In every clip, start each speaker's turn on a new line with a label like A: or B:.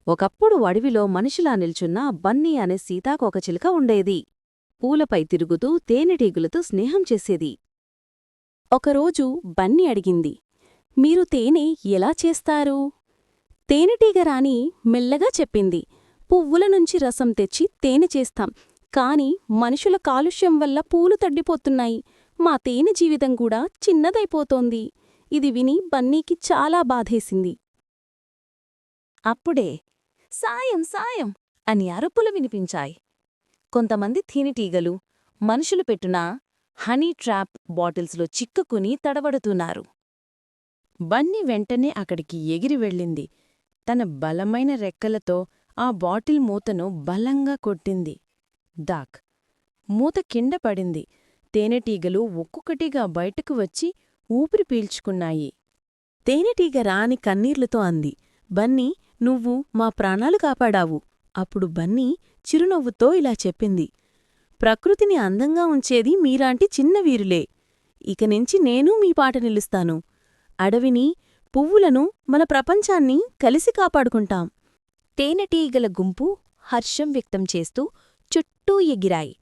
A: ఒకప్పుడు అడవిలో మనిషిలా నిల్చున్న బన్నీ అనే సీతాకోకచిలుక ఉండేది. పూలపై తిరుగుతూ తేనెటీగులతో స్నేహం చేసేది.
B: ఒకరోజు బన్నీ అడిగింది, మీరు తేనె ఎలా చేస్తారు? తేనెటీగరాణి మెల్లగా చెప్పింది, పువ్వులనుంచి రసం తెచ్చి తేనె చేస్తాం. కాని మనుషుల కాలుష్యం వల్ల పూలు తడ్డిపోతున్నాయి. మా తేనె జీవితం కూడా చిన్నదైపోతోంది. ఇది విని బన్నీకి చాలా బాధేసింది.
C: అప్పుడే సాయం సాయం అని అరుపులు వినిపించాయి. కొంతమంది తేనెటీగలు మనుషులు పెట్టున హనీ ట్రాప్ బాటిల్స్లో చిక్కుకుని తడబడుతున్నారు.
D: బన్నీ వెంటనే అక్కడికి ఎగిరి వెళ్ళింది. తన బలమైన రెక్కలతో ఆ బాటిల్ మూతను బలంగా కొట్టింది. దాక్! మూత కింద పడింది. తేనెటీగలు ఒక్కొక్కటిగా బయటకు వచ్చి ఊపిరి పీల్చుకున్నాయి.
E: తేనెటీగ రాణి కన్నీర్లతో అంది, బన్నీ, నువ్వు మా ప్రాణాలు కాపాడావు. అప్పుడు బన్నీ చిరునవ్వుతో ఇలా చెప్పింది, ప్రకృతిని అందంగా ఉంచేది మీలాంటి చిన్న వీరులే. ఇకనుంచి నేనూ మీ పాట నిలుస్తాను. అడవిని, పువ్వులను, మన ప్రపంచాన్ని కలిసి కాపాడుకుంటాం.
C: తేనెటీగల గుంపు హర్షం వ్యక్తం చేస్తూ చుట్టూ ఎగిరాయి.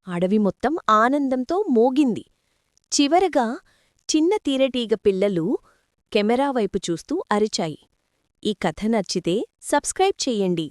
C: అడవి మొత్తం ఆనందంతో మోగింది. చివరగా చిన్న తేనెటీగ పిల్లలు కెమెరా వైపు చూస్తూ అరిచాయి. ఈ కథ నచ్చితే సబ్స్క్రైబ్ చెయ్యండి.